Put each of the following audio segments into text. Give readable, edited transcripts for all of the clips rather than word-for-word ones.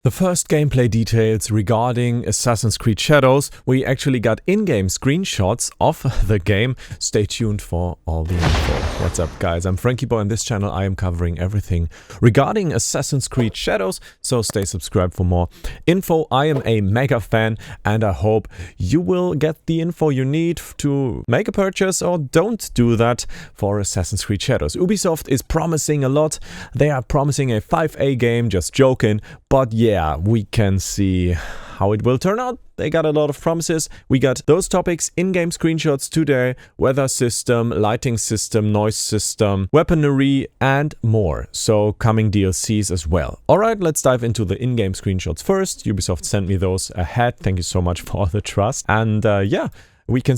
The first gameplay details regarding Assassin's Creed Shadows, we actually got in-game screenshots of the game. Stay tuned for all the info. What's up guys, I'm Franky Boy. On this channel I am covering everything regarding Assassin's Creed Shadows, so stay subscribed for more info. I am a mega fan and I hope you will get the info you need to make a purchase or don't do that for Assassin's Creed Shadows. Ubisoft is promising a lot. They are promising a 5A game, just joking, but yeah, we can see how it will turn out. They got a lot of promises. We got those topics, in-game screenshots today, weather system, lighting system, noise system, weaponry, and more. So coming DLCs as well. Alright, let's dive into the in-game screenshots first. Ubisoft sent me those ahead. Thank you so much for the trust. And yeah, we can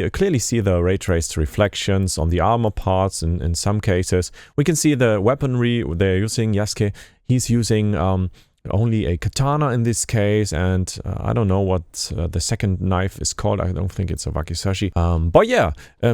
clearly see the ray traced reflections on the armor parts in some cases. We can see the weaponry they're using. Yasuke, he's using only a katana in this case, and I don't know what the second knife is called. I don't think it's a wakizashi. But yeah,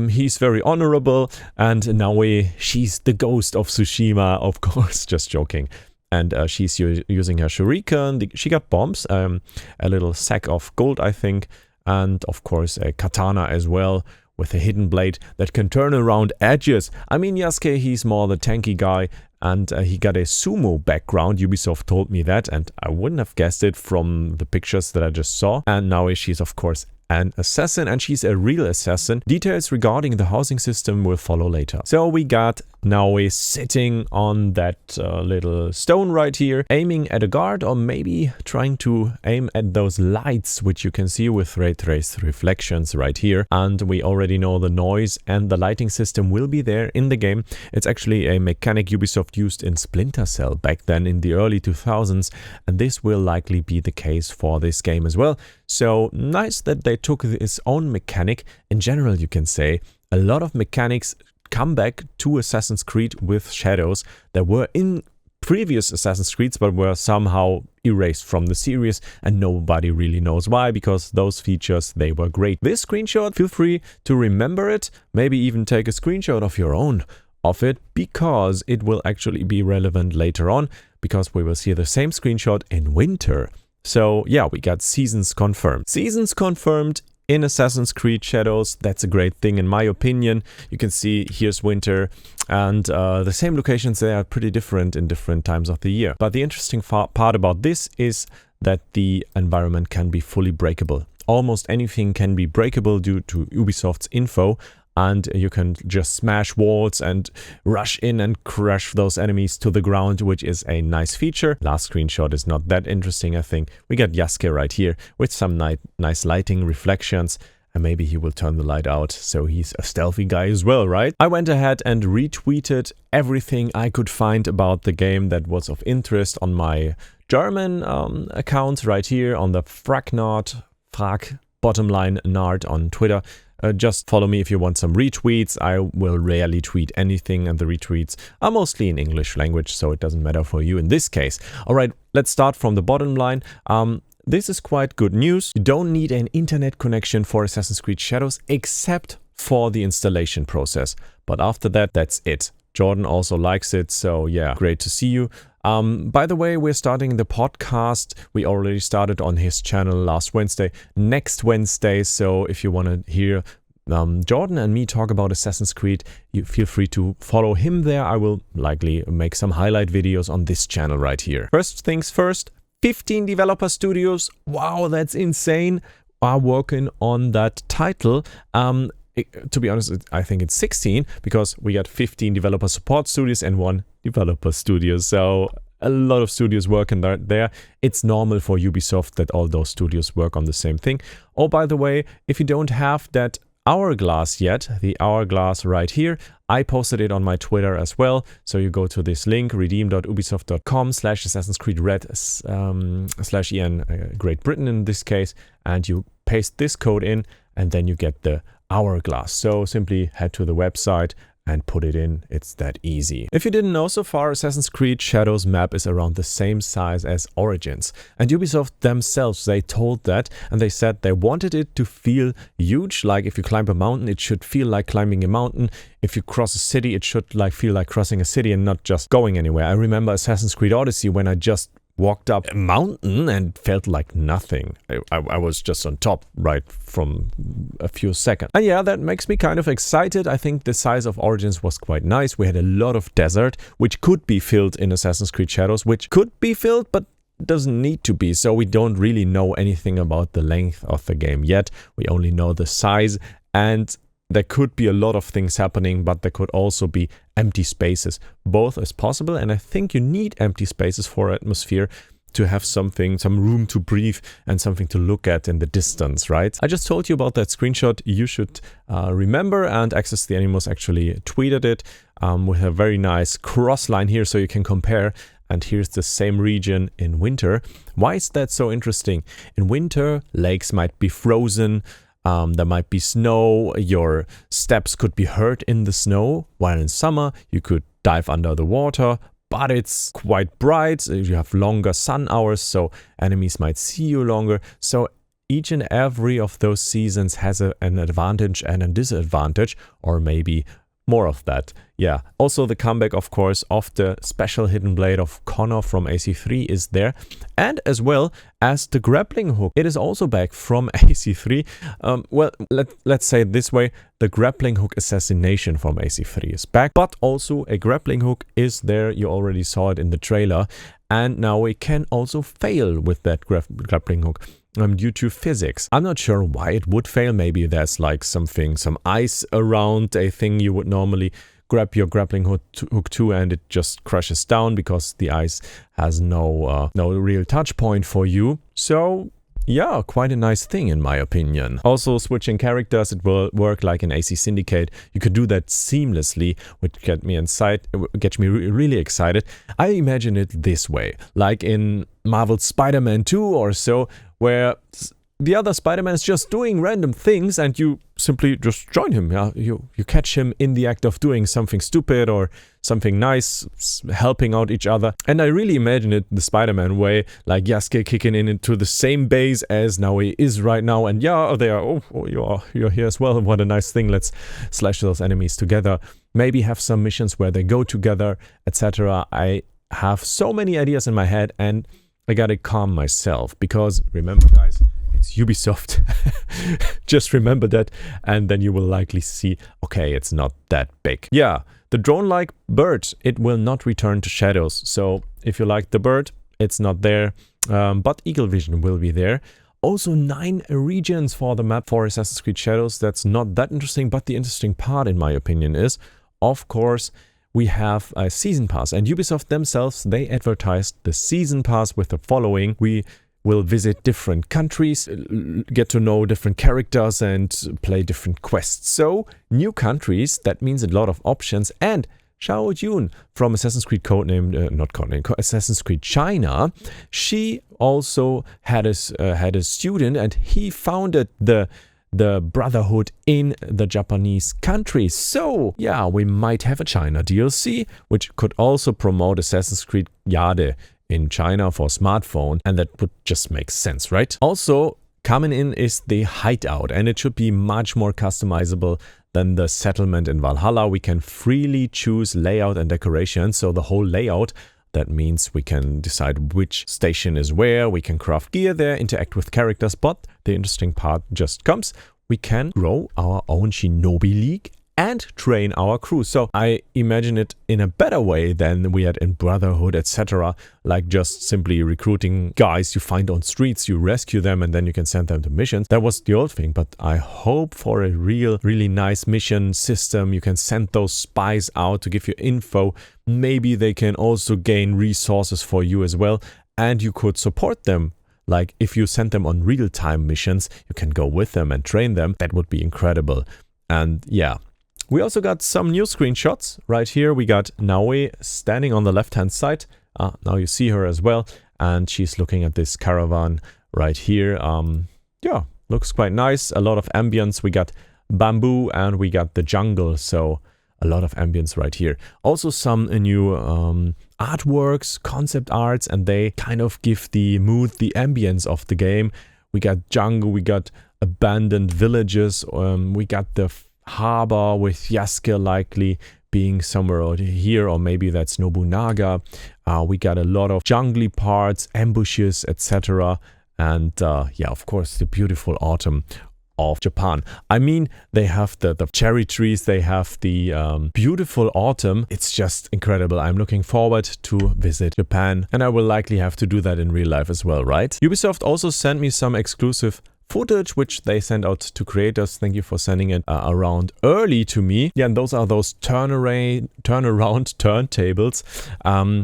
he's very honorable, and Naoe, she's the ghost of Tsushima, of course, just joking. And she's using her shuriken. She got bombs, a little sack of gold, I think, and of course a katana as well, with a hidden blade that can turn around edges. I mean, Yasuke, he's more the tanky guy, and he got a sumo background. Ubisoft told me that, and I wouldn't have guessed it from the pictures that I just saw. And now she's, of course, an assassin, and she's a real assassin. Details regarding the housing system will follow later. So we got Naoe sitting on that little stone right here, aiming at a guard, or maybe trying to aim at those lights, which you can see with ray traced reflections right here. And we already know the noise and the lighting system will be there in the game. It's actually a mechanic Ubisoft used in Splinter Cell back then in the early 2000s, and this will likely be the case for this game as well. So nice that they took its own mechanic. In general, you can say a lot of mechanics come back to Assassin's Creed with Shadows that were in previous Assassin's Creeds but were somehow erased from the series, and nobody really knows why, because those features, they were great. This screenshot, feel free to remember it, maybe even take a screenshot of your own of it, because it will actually be relevant later on, because we will see the same screenshot in winter. So yeah, we got seasons confirmed. Seasons confirmed in Assassin's Creed Shadows. That's a great thing in my opinion. You can see here's winter, and the same locations, they are pretty different in different times of the year. But the interesting part about this is that the environment can be fully breakable. Almost anything can be breakable due to Ubisoft's info, and you can just smash walls and rush in and crush those enemies to the ground, which is a nice feature. Last screenshot is not that interesting, I think. We got Yasuke right here with some nice lighting reflections, and maybe he will turn the light out, so he's a stealthy guy as well, right? I went ahead and retweeted everything I could find about the game that was of interest on my German account right here on the Frag bottom line Nard on Twitter. Just follow me if you want some retweets. I will rarely tweet anything, and the retweets are mostly in English language, so it doesn't matter for you in this case. Alright, let's start from the bottom line. This is quite good news. You don't need an internet connection for Assassin's Creed Shadows, except for the installation process. But after that, that's it. Jordan also likes it, so yeah, great to see you. By the way, we're starting the podcast. We already started on his channel last Wednesday, next Wednesday. So if you want to hear Jordan and me talk about Assassin's Creed, you feel free to follow him there. I will likely make some highlight videos on this channel right here. First things first, 15 developer studios. Wow, that's insane. Are working on that title. To be honest, I think it's 16, because we got 15 developer support studios and 1 developer studio. So a lot of studios working there. It's normal for Ubisoft that all those studios work on the same thing. Oh, by the way, if you don't have that hourglass yet, the hourglass right here, I posted it on my Twitter as well. So you go to this link, redeem.ubisoft.com/Assassin's Creed Red /EN Great Britain in this case, and you paste this code in, and then you get the hourglass. So simply head to the website and put it in. It's that easy. If you didn't know so far, Assassin's Creed Shadows map is around the same size as Origins. And Ubisoft themselves, they told that, and they said they wanted it to feel huge. Like if you climb a mountain, it should feel like climbing a mountain. If you cross a city, it should feel like crossing a city and not just going anywhere. I remember Assassin's Creed Odyssey, when I just walked up a mountain and felt like nothing. I was just on top right from a few seconds. And yeah, that makes me kind of excited. I think the size of Origins was quite nice. We had a lot of desert, which could be filled in Assassin's Creed Shadows, which could be filled, but doesn't need to be. So we don't really know anything about the length of the game yet. We only know the size, and there could be a lot of things happening, but there could also be empty spaces. Both is possible, and I think you need empty spaces for atmosphere to have something, some room to breathe and something to look at in the distance, right? I just told you about that screenshot. You should remember, and Access the Animus actually tweeted it with a very nice cross line here so you can compare. And here's the same region in winter. Why is that so interesting? In winter, lakes might be frozen. There might be snow, your steps could be hurt in the snow, while in summer you could dive under the water, but it's quite bright, you have longer sun hours, so enemies might see you longer. So each and every of those seasons has an advantage and a disadvantage, or maybe more of that. Yeah, also the comeback, of course, of the special hidden blade of Connor from AC3 is there, and as well as the grappling hook. It is also back from AC3. Well, let's say it this way, the grappling hook assassination from AC3 is back, but also a grappling hook is there. You already saw it in the trailer, and now we can also fail with that grappling hook. Due to physics. I'm not sure why it would fail. Maybe there's like some ice around a thing you would normally grab your grappling hook to, and it just crashes down because the ice has no real touch point for you. So yeah, quite a nice thing in my opinion. Also, switching characters, it will work like in AC Syndicate. You could do that seamlessly, which gets me really excited. I imagine it this way, like in Marvel's Spider-Man 2 or so, where the other Spider-Man is just doing random things and you simply just join him. Yeah, you catch him in the act of doing something stupid or something nice, helping out each other. And I really imagine it the Spider-Man way, like Yasuke kicking into the same base as Naoe is right now, and yeah, they are, oh, you're here as well, what a nice thing, let's slash those enemies together. Maybe have some missions where they go together, etc. I have so many ideas in my head, and I gotta calm myself, because remember guys, it's Ubisoft. Just remember that, and then you will likely see, okay, it's not that big. Yeah, the drone-like bird, it will not return to Shadows. So if you like the bird, it's not there, but Eagle Vision will be there. Also 9 regions for the map for Assassin's Creed Shadows. That's not that interesting, but the interesting part in my opinion is, of course, we have a Season Pass, and Ubisoft themselves, they advertised the Season Pass with the following. We will visit different countries, get to know different characters and play different quests. So, new countries, that means a lot of options. And Xiao Jun from Assassin's Creed Assassin's Creed China, she also had a student, and he founded the Brotherhood in the Japanese country. So yeah, we might have a China DLC, which could also promote Assassin's Creed Jade in China for smartphone, and that would just make sense, right? Also coming in is the Hideout, and it should be much more customizable than the settlement in Valhalla. We can freely choose layout and decoration, so the whole layout. That means we can decide which station is where, we can craft gear there, interact with characters, but the interesting part just comes. We can grow our own Shinobi League and train our crew. So I imagine it in a better way than we had in Brotherhood, etc. Like just simply recruiting guys you find on streets, you rescue them, and then you can send them to missions. That was the old thing, but I hope for a really nice mission system. You can send those spies out to give you info. Maybe they can also gain resources for you as well, and you could support them. Like if you send them on real-time missions, you can go with them and train them. That would be incredible. And yeah, we also got some new screenshots. Right here we got Naoe standing on the left-hand side. Now you see her as well, and she's looking at this caravan right here. Yeah, looks quite nice. A lot of ambience. We got bamboo and we got the jungle, so a lot of ambience right here. Also some new artworks, concept arts, and they kind of give the mood, the ambience of the game. We got jungle, we got abandoned villages, we got the harbor with Yasuke likely being somewhere out here, or maybe that's Nobunaga. We got a lot of jungly parts, ambushes, etc. And yeah, of course, the beautiful autumn of Japan. I mean, they have the cherry trees, they have the beautiful autumn. It's just incredible. I'm looking forward to visit Japan, and I will likely have to do that in real life as well, right? Ubisoft also sent me some exclusive footage which they send out to creators. Thank you for sending it around early to me. Yeah, and those are those turnaround turntables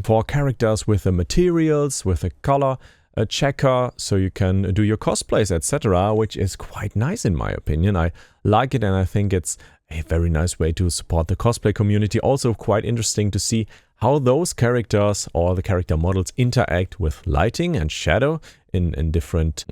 for characters with the materials, with the color checker, so you can do your cosplays, etc., which is quite nice in my opinion. I like it, and I think it's a very nice way to support the cosplay community. Also quite interesting to see how those characters or the character models interact with lighting and shadow in different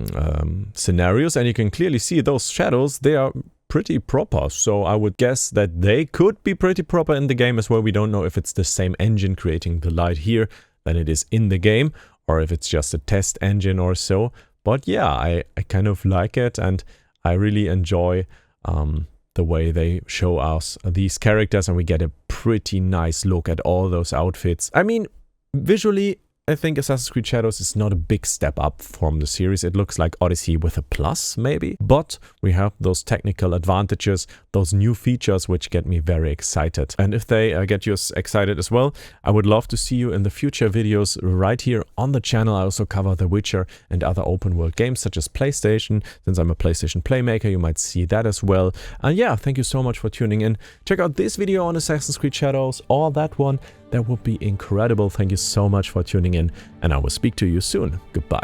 scenarios. And you can clearly see those shadows, they are pretty proper. So I would guess that they could be pretty proper in the game as well. We don't know if it's the same engine creating the light here than it is in the game, or if it's just a test engine or so. But yeah, I kind of like it, and I really enjoy the way they show us these characters, and we get a pretty nice look at all those outfits. I mean, visually, I think Assassin's Creed Shadows is not a big step up from the series. It looks like Odyssey with a plus, maybe. But we have those technical advantages, those new features, which get me very excited. And if they get you excited as well, I would love to see you in the future videos right here on the channel. I also cover The Witcher and other open world games such as PlayStation. Since I'm a PlayStation Playmaker, you might see that as well. And yeah, thank you so much for tuning in. Check out this video on Assassin's Creed Shadows or that one. That would be incredible. Thank you so much for tuning in, and I will speak to you soon. Goodbye.